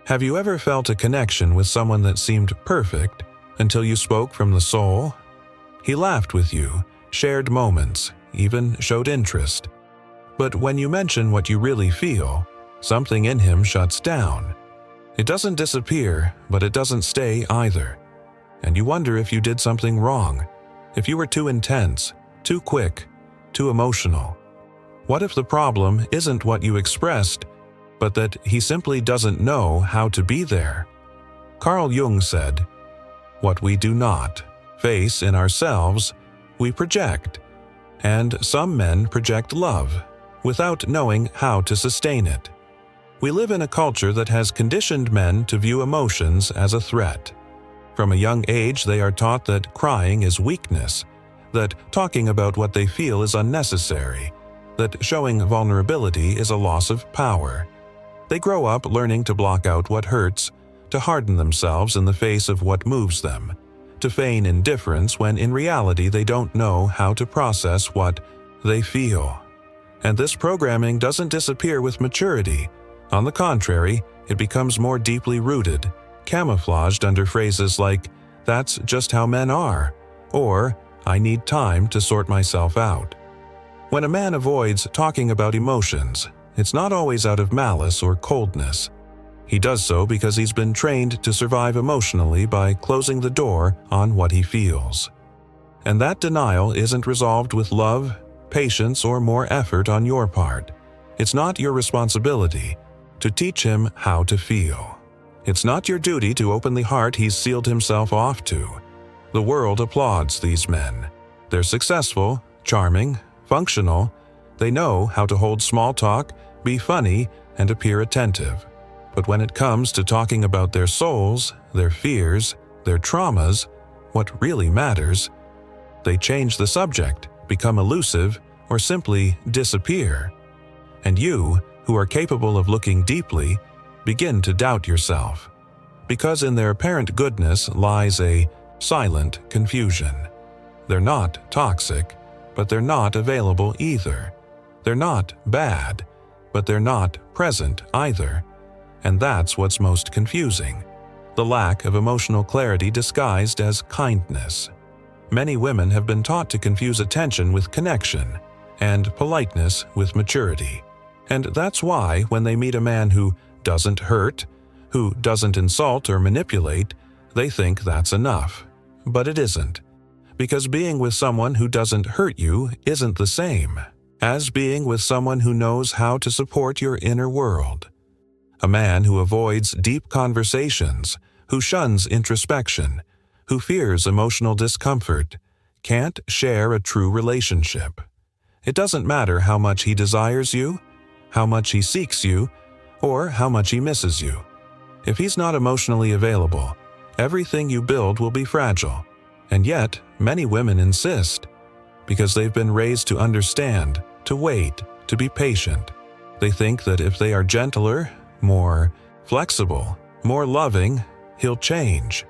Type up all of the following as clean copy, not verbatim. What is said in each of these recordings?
Have you ever felt a connection with someone that seemed perfect until you spoke from the soul? He laughed with you, shared moments, even showed interest. But when you mention what you really feel, something in him shuts down. It doesn't disappear, but it doesn't stay either. And you wonder if you did something wrong, if you were too intense, too quick, too emotional. What if the problem isn't what you expressed, but that he simply doesn't know how to be there? Carl Jung said, "What we do not face in ourselves, we project. And some men project love, without knowing how to sustain it." We live in a culture that has conditioned men to view emotions as a threat. From a young age, they are taught that crying is weakness, that talking about what they feel is unnecessary, that showing vulnerability is a loss of power. They grow up learning to block out what hurts, to harden themselves in the face of what moves them, to feign indifference when in reality they don't know how to process what they feel. And this programming doesn't disappear with maturity. On the contrary, it becomes more deeply rooted, camouflaged under phrases like, "That's just how men are," or "I need time to sort myself out." When a man avoids talking about emotions, it's not always out of malice or coldness. He does so because he's been trained to survive emotionally by closing the door on what he feels. And that denial isn't resolved with love, patience, or more effort on your part. It's not your responsibility to teach him how to feel. It's not your duty to open the heart he's sealed himself off to. The world applauds these men. They're successful, charming, functional. They know how to hold small talk, be funny, and appear attentive. But when it comes to talking about their souls, their fears, their traumas, what really matters, they change the subject, become elusive, or simply disappear. And you, who are capable of looking deeply, begin to doubt yourself. Because in their apparent goodness lies a silent confusion. They're not toxic, but they're not available either. They're not bad, but they're not present either. And that's what's most confusing. The lack of emotional clarity disguised as kindness. Many women have been taught to confuse attention with connection, and politeness with maturity. And that's why when they meet a man who doesn't hurt, who doesn't insult or manipulate, they think that's enough. But it isn't. Because being with someone who doesn't hurt you isn't the same as being with someone who knows how to support your inner world. A man who avoids deep conversations, who shuns introspection, who fears emotional discomfort, can't share a true relationship. It doesn't matter how much he desires you, how much he seeks you, or how much he misses you. If he's not emotionally available, everything you build will be fragile. And yet, many women insist, because they've been raised to understand, to wait, to be patient. They think that if they are gentler, more flexible, more loving, he'll change.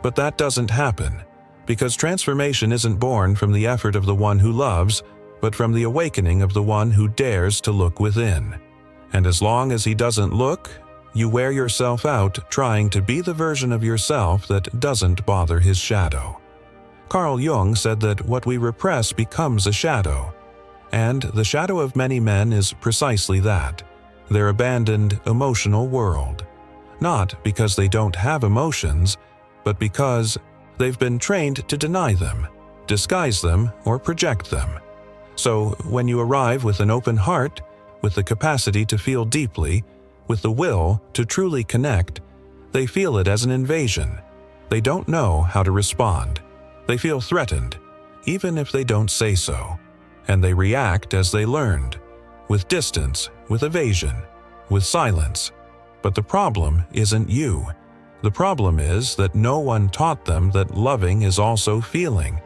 But that doesn't happen, because transformation isn't born from the effort of the one who loves, but from the awakening of the one who dares to look within. And as long as he doesn't look, you wear yourself out trying to be the version of yourself that doesn't bother his shadow. Carl Jung said that what we repress becomes a shadow. And the shadow of many men is precisely that, their abandoned emotional world. Not because they don't have emotions, but because they've been trained to deny them, disguise them, or project them. So when you arrive with an open heart, with the capacity to feel deeply, with the will to truly connect, they feel it as an invasion. They don't know how to respond. They feel threatened, even if they don't say so. And they react as they learned, with distance, with evasion, with silence. But the problem isn't you. The problem is that no one taught them that loving is also feeling,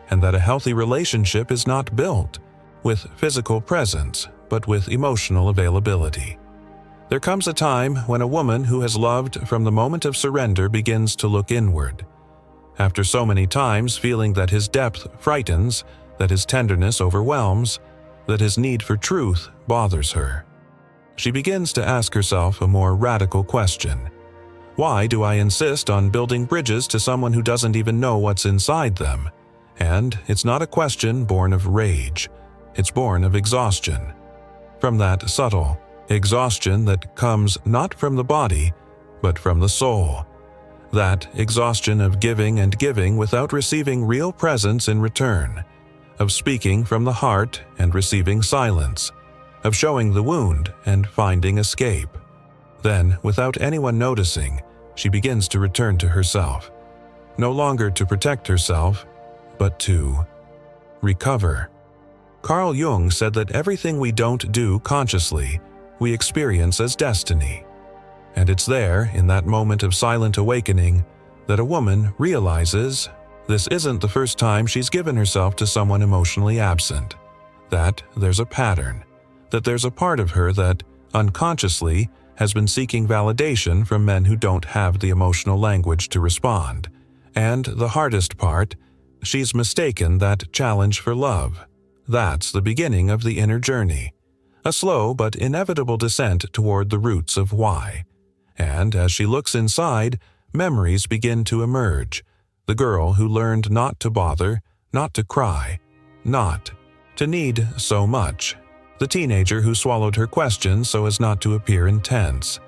and that a healthy relationship is not built with physical presence, but with emotional availability. There comes a time when a woman who has loved from the moment of surrender begins to look inward. After so many times feeling that his depth frightens, that his tenderness overwhelms, that his need for truth bothers her, she begins to ask herself a more radical question. Why do I insist on building bridges to someone who doesn't even know what's inside them? And it's not a question born of rage. It's born of exhaustion. From that subtle exhaustion that comes not from the body, but from the soul. That exhaustion of giving and giving without receiving real presence in return. Of speaking from the heart and receiving silence. Of showing the wound and finding escape. Then, without anyone noticing, she begins to return to herself. No longer to protect herself, but to recover. Carl Jung said that everything we don't do consciously, we experience as destiny. And it's there, in that moment of silent awakening, that a woman realizes this isn't the first time she's given herself to someone emotionally absent. That there's a pattern. That there's a part of her that, unconsciously, has been seeking validation from men who don't have the emotional language to respond. And the hardest part, she's mistaken that challenge for love. That's the beginning of the inner journey. A slow but inevitable descent toward the roots of why. And as she looks inside, memories begin to emerge. The girl who learned not to bother, not to cry, not to need so much. The teenager who swallowed her questions so as not to appear intense.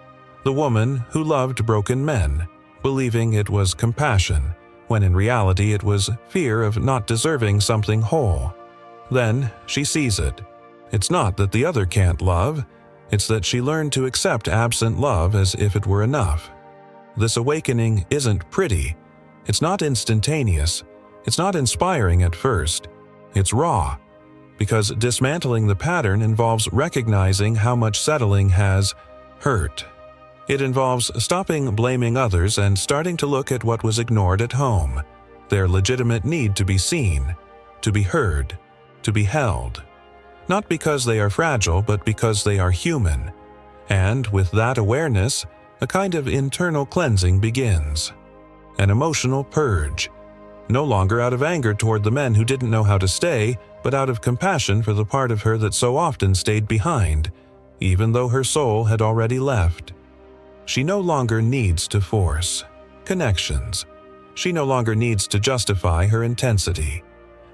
The woman who loved broken men, believing it was compassion, when in reality it was fear of not deserving something whole. Then she sees it. It's not that the other can't love, it's that she learned to accept absent love as if it were enough. This awakening isn't pretty. It's not instantaneous. It's not inspiring at first. It's raw. Because dismantling the pattern involves recognizing how much settling has hurt. It involves stopping blaming others and starting to look at what was ignored at home, their legitimate need to be seen, to be heard, to be held. Not because they are fragile, but because they are human. And with that awareness, a kind of internal cleansing begins. An emotional purge. No longer out of anger toward the men who didn't know how to stay, but out of compassion for the part of her that so often stayed behind, even though her soul had already left. She no longer needs to force connections. She no longer needs to justify her intensity.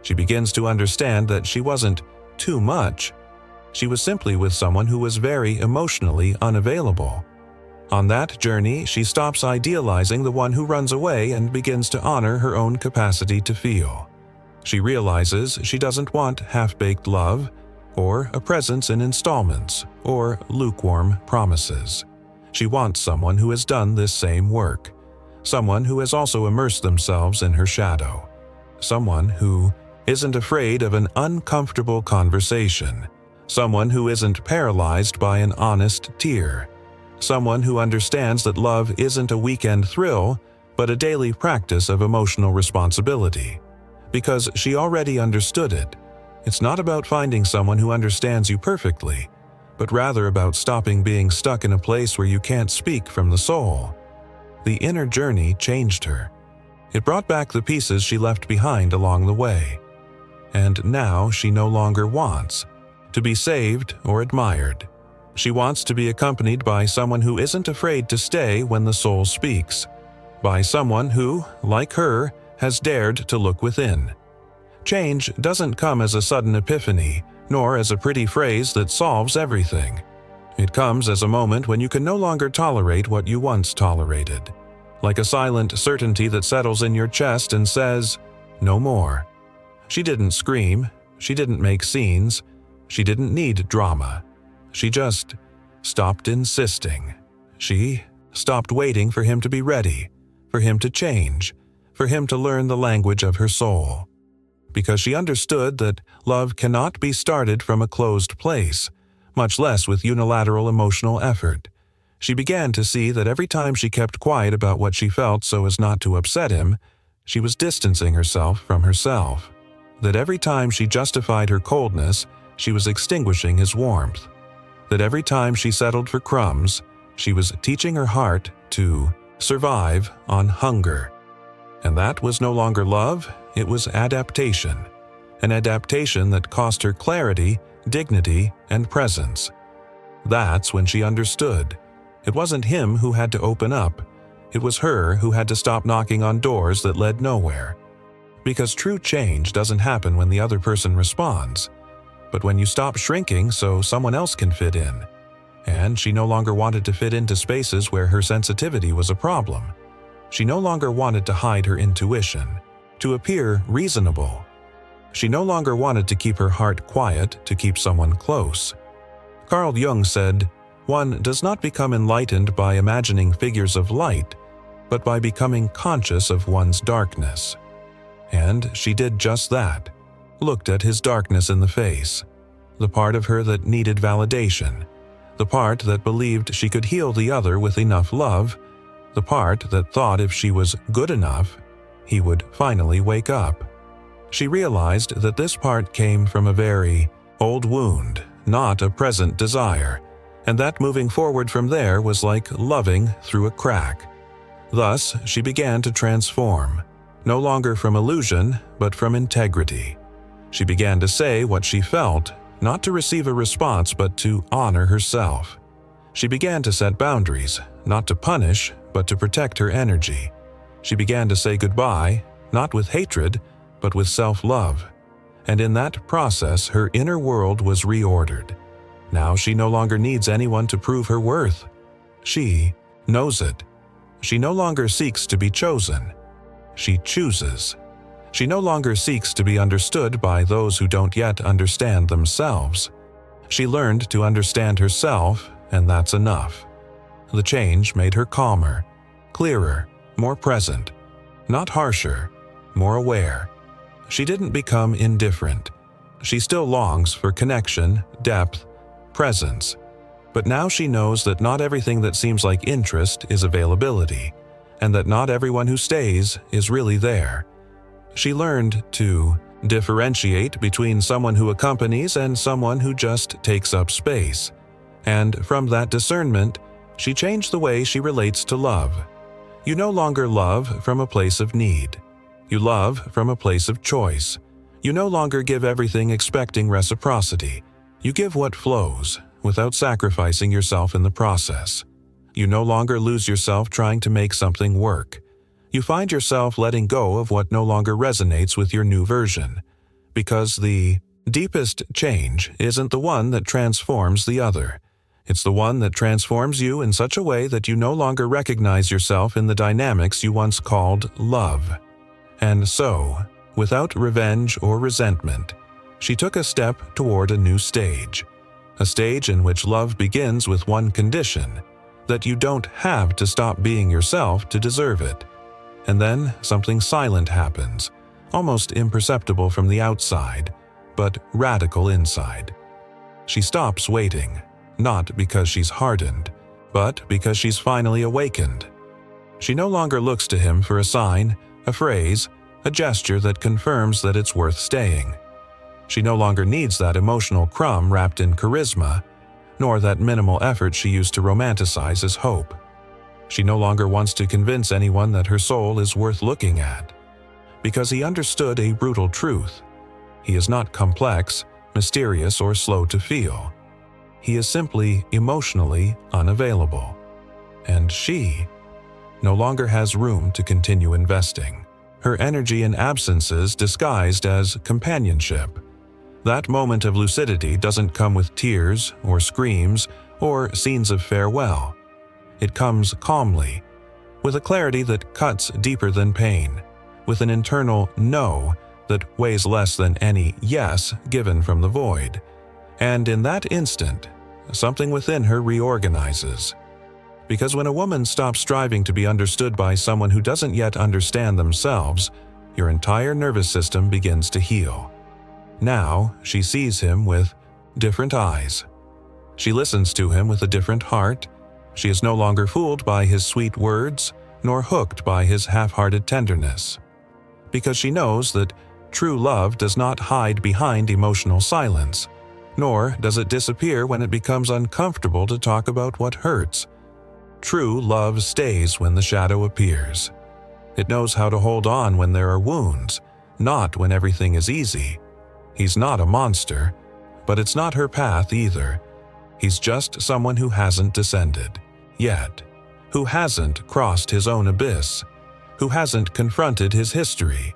She begins to understand that she wasn't too much. She was simply with someone who was very emotionally unavailable. On that journey, she stops idealizing the one who runs away and begins to honor her own capacity to feel. She realizes she doesn't want half-baked love, or a presence in installments, or lukewarm promises. She wants someone who has done this same work. Someone who has also immersed themselves in her shadow. Someone who isn't afraid of an uncomfortable conversation. Someone who isn't paralyzed by an honest tear. Someone who understands that love isn't a weekend thrill, but a daily practice of emotional responsibility. Because she already understood it. It's not about finding someone who understands you perfectly, but rather about stopping being stuck in a place where you can't speak from the soul. The inner journey changed her. It brought back the pieces she left behind along the way. And now she no longer wants to be saved or admired. She wants to be accompanied by someone who isn't afraid to stay when the soul speaks, by someone who, like her, has dared to look within. Change doesn't come as a sudden epiphany, nor as a pretty phrase that solves everything. It comes as a moment when you can no longer tolerate what you once tolerated, like a silent certainty that settles in your chest and says, "No more." She didn't scream, she didn't make scenes, she didn't need drama. She just stopped insisting. She stopped waiting for him to be ready, for him to change, for him to learn the language of her soul. Because she understood that love cannot be started from a closed place, much less with unilateral emotional effort. She began to see that every time she kept quiet about what she felt so as not to upset him, she was distancing herself from herself. That every time she justified her coldness, she was extinguishing his warmth. That every time she settled for crumbs, she was teaching her heart to survive on hunger. And that was no longer love, it was adaptation. An adaptation that cost her clarity, dignity, and presence. That's when she understood. It wasn't him who had to open up. It was her who had to stop knocking on doors that led nowhere. Because true change doesn't happen when the other person responds, but when you stop shrinking so someone else can fit in. And she no longer wanted to fit into spaces where her sensitivity was a problem. She no longer wanted to hide her intuition, to appear reasonable. She no longer wanted to keep her heart quiet to keep someone close. Carl Jung said, "One does not become enlightened by imagining figures of light, but by becoming conscious of one's darkness." And she did just that, looked at his darkness in the face, the part of her that needed validation, the part that believed she could heal the other with enough love, the part that thought if she was good enough, he would finally wake up. She realized that this part came from a very old wound, not a present desire, and that moving forward from there was like loving through a crack. Thus, she began to transform, no longer from illusion, but from integrity. She began to say what she felt, not to receive a response, but to honor herself. She began to set boundaries, not to punish, but to protect her energy. She began to say goodbye, not with hatred, but with self-love. And in that process, her inner world was reordered. Now she no longer needs anyone to prove her worth. She knows it. She no longer seeks to be chosen. She chooses. She no longer seeks to be understood by those who don't yet understand themselves. She learned to understand herself, and that's enough. The change made her calmer, clearer, more present, not harsher, more aware. She didn't become indifferent. She still longs for connection, depth, presence. But now she knows that not everything that seems like interest is availability, and that not everyone who stays is really there. She learned to differentiate between someone who accompanies and someone who just takes up space. And from that discernment, she changed the way she relates to love. You no longer love from a place of need. You love from a place of choice. You no longer give everything expecting reciprocity. You give what flows, without sacrificing yourself in the process. You no longer lose yourself trying to make something work. You find yourself letting go of what no longer resonates with your new version, because the deepest change isn't the one that transforms the other. It's the one that transforms you in such a way that you no longer recognize yourself in the dynamics you once called love. And so, without revenge or resentment, she took a step toward a new stage. A stage in which love begins with one condition, that you don't have to stop being yourself to deserve it. And then something silent happens, almost imperceptible from the outside, but radical inside. She stops waiting, not because she's hardened, but because she's finally awakened. She no longer looks to him for a sign, a phrase, a gesture that confirms that it's worth staying. She no longer needs that emotional crumb wrapped in charisma, nor that minimal effort she used to romanticize as hope. She no longer wants to convince anyone that her soul is worth looking at, because he understood a brutal truth. He is not complex, mysterious, or slow to feel. He is simply emotionally unavailable. And she no longer has room to continue investing. Her energy in absences disguised as companionship. That moment of lucidity doesn't come with tears or screams or scenes of farewell. It comes calmly, with a clarity that cuts deeper than pain, with an internal no that weighs less than any yes given from the void. And in that instant, something within her reorganizes. Because when a woman stops striving to be understood by someone who doesn't yet understand themselves, your entire nervous system begins to heal. Now, she sees him with different eyes. She listens to him with a different heart. She is no longer fooled by his sweet words, nor hooked by his half-hearted tenderness. Because she knows that true love does not hide behind emotional silence, nor does it disappear when it becomes uncomfortable to talk about what hurts. True love stays when the shadow appears. It knows how to hold on when there are wounds, not when everything is easy. He's not a monster, but it's not her path either. He's just someone who hasn't descended, yet. who hasn't crossed his own abyss, who hasn't confronted his history.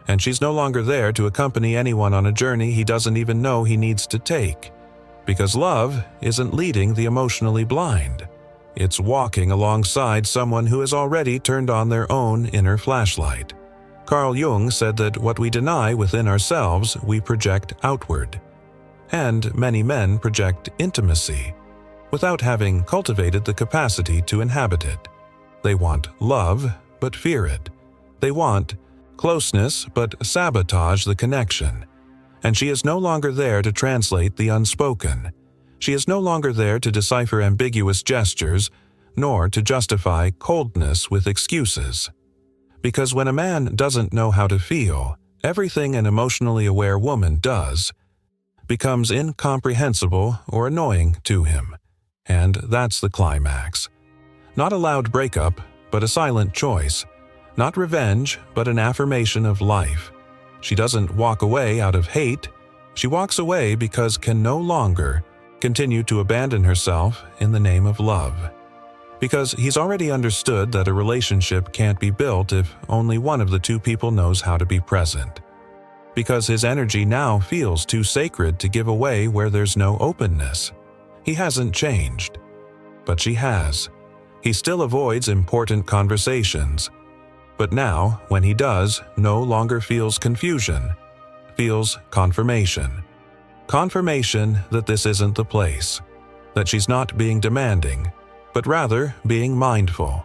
And she's no longer there to accompany anyone on a journey he doesn't even know he needs to take. Because love isn't leading the emotionally blind. It's walking alongside someone who has already turned on their own inner flashlight. Carl Jung said that what we deny within ourselves, we project outward. And many men project intimacy, without having cultivated the capacity to inhabit it. They want love, but fear it. They want closeness, but sabotage the connection. And she is no longer there to translate the unspoken. She is no longer there to decipher ambiguous gestures, nor to justify coldness with excuses. Because when a man doesn't know how to feel, everything an emotionally aware woman does becomes incomprehensible or annoying to him. And that's the climax. Not a loud breakup, but a silent choice. Not revenge, but an affirmation of life. She doesn't walk away out of hate. She walks away because can no longer continue to abandon herself in the name of love. Because he's already understood that a relationship can't be built if only one of the two people knows how to be present. Because his energy now feels too sacred to give away where there's no openness. He hasn't changed. But she has. He still avoids important conversations. But now, when he does, no longer feels confusion. Feels confirmation. Confirmation that this isn't the place. That she's not being demanding, but rather being mindful.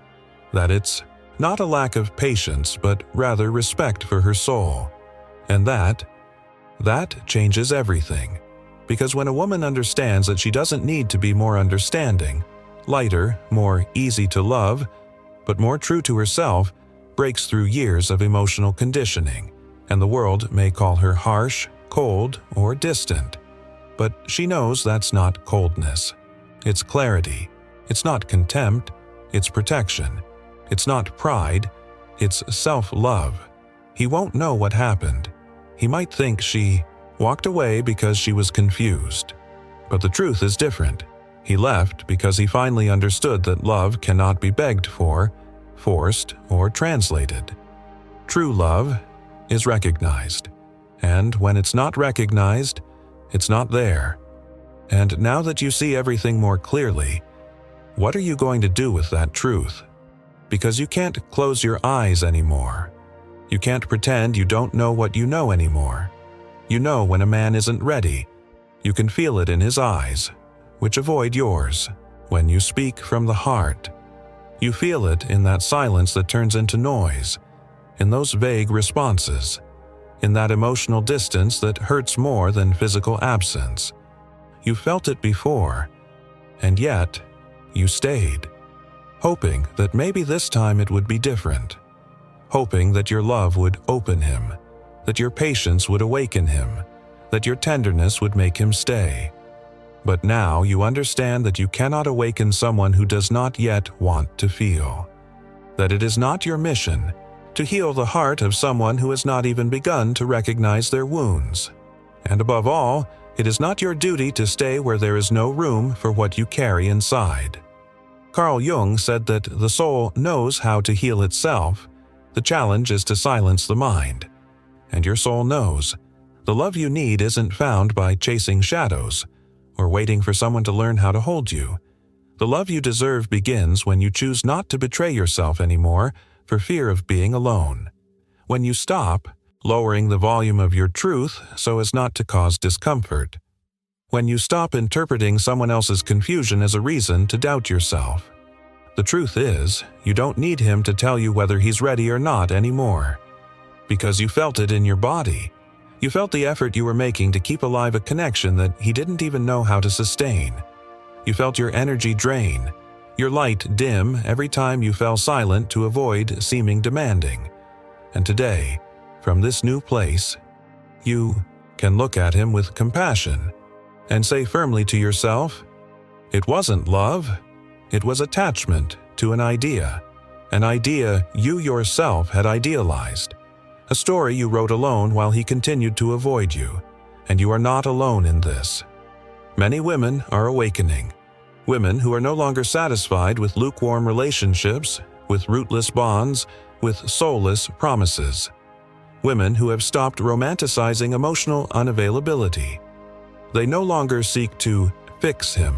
That it's not a lack of patience, but rather respect for her soul. And that changes everything. Because when a woman understands that she doesn't need to be more understanding, lighter, more easy to love, but more true to herself, breaks through years of emotional conditioning, and the world may call her harsh, cold, or distant. But she knows that's not coldness. It's clarity. It's not contempt. It's protection. It's not pride. It's self-love. He won't know what happened. He might think she walked away because she was confused. But the truth is different. He left because he finally understood that love cannot be begged for, forced, or translated. True love is recognized. And when it's not recognized, it's not there. And now that you see everything more clearly, what are you going to do with that truth? Because you can't close your eyes anymore. You can't pretend you don't know what you know anymore. You know when a man isn't ready. You can feel it in his eyes, which avoid yours, when you speak from the heart. You feel it in that silence that turns into noise, in those vague responses, in that emotional distance that hurts more than physical absence. You felt it before, and yet you stayed, hoping that maybe this time it would be different, hoping that your love would open him, that your patience would awaken him, that your tenderness would make him stay. But now you understand that you cannot awaken someone who does not yet want to feel, that it is not your mission to heal the heart of someone who has not even begun to recognize their wounds. And above all, it is not your duty to stay where there is no room for what you carry inside. Carl Jung said that the soul knows how to heal itself. The challenge is to silence the mind. And your soul knows. The love you need isn't found by chasing shadows or waiting for someone to learn how to hold you. The love you deserve begins when you choose not to betray yourself anymore for fear of being alone. When you stop lowering the volume of your truth so as not to cause discomfort. When you stop interpreting someone else's confusion as a reason to doubt yourself. The truth is, you don't need him to tell you whether he's ready or not anymore. Because you felt it in your body. You felt the effort you were making to keep alive a connection that he didn't even know how to sustain. You felt your energy drain, your light dim every time you fell silent to avoid seeming demanding. And today, from this new place, you can look at him with compassion and say firmly to yourself, it wasn't love, it was attachment to an idea you yourself had idealized, a story you wrote alone while he continued to avoid you, and you are not alone in this. Many women are awakening. Women who are no longer satisfied with lukewarm relationships, with rootless bonds, with soulless promises. Women who have stopped romanticizing emotional unavailability. They no longer seek to fix him,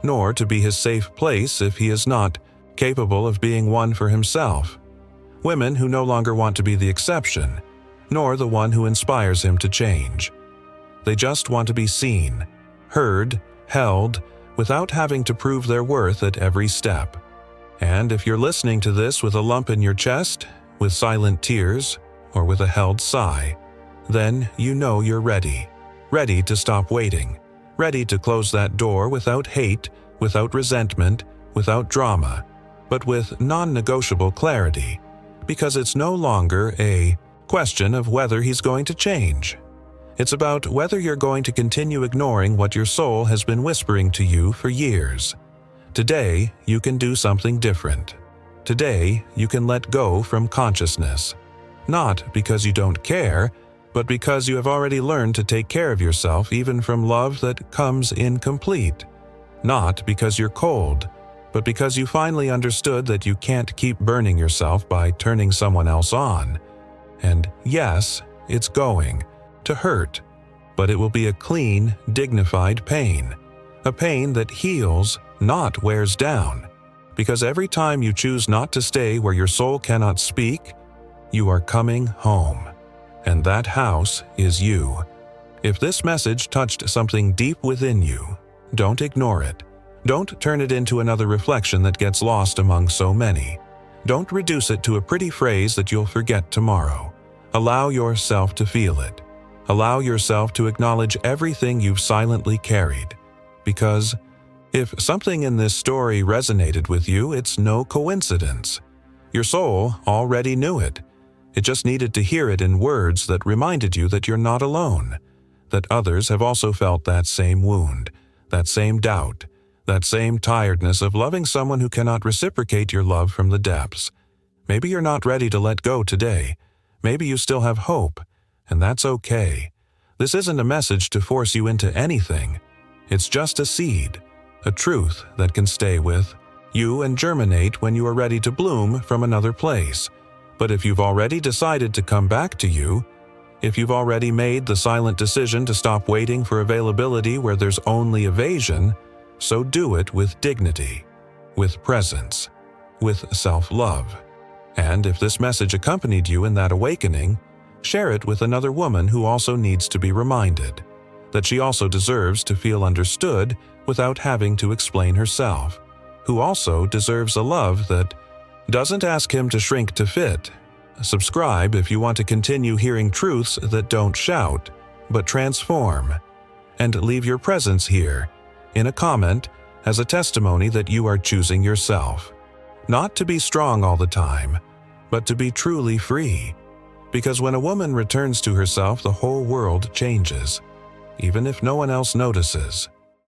nor to be his safe place if he is not capable of being one for himself. Women who no longer want to be the exception, nor the one who inspires him to change. They just want to be seen, heard, held, without having to prove their worth at every step. And if you're listening to this with a lump in your chest, with silent tears, or with a held sigh, then you know you're ready. Ready to stop waiting. Ready to close that door without hate, without resentment, without drama, but with non-negotiable clarity. Because it's no longer a question of whether he's going to change. It's about whether you're going to continue ignoring what your soul has been whispering to you for years. Today, you can do something different. Today, you can let go from consciousness. Not because you don't care, but because you have already learned to take care of yourself even from love that comes incomplete. Not because you're cold, but because you finally understood that you can't keep burning yourself by turning someone else on. And yes, it's going to hurt, but it will be a clean, dignified pain. A pain that heals, not wears down. Because every time you choose not to stay where your soul cannot speak, you are coming home. And that house is you. If this message touched something deep within you, don't ignore it. Don't turn it into another reflection that gets lost among so many. Don't reduce it to a pretty phrase that you'll forget tomorrow. Allow yourself to feel it. Allow yourself to acknowledge everything you've silently carried. Because if something in this story resonated with you, it's no coincidence. Your soul already knew it. It just needed to hear it in words that reminded you that you're not alone, that others have also felt that same wound, that same doubt, that same tiredness of loving someone who cannot reciprocate your love from the depths. Maybe you're not ready to let go today. Maybe you still have hope, and that's okay. This isn't a message to force you into anything. It's just a seed, a truth that can stay with you and germinate when you are ready to bloom from another place. But if you've already decided to come back to you, if you've already made the silent decision to stop waiting for availability where there's only evasion, so do it with dignity, with presence, with self-love. And if this message accompanied you in that awakening, share it with another woman who also needs to be reminded that she also deserves to feel understood without having to explain herself, who also deserves a love that doesn't ask him to shrink to fit. Subscribe if you want to continue hearing truths that don't shout, but transform. And leave your presence here, in a comment, as a testimony that you are choosing yourself. Not to be strong all the time, but to be truly free. Because when a woman returns to herself, the whole world changes, even if no one else notices.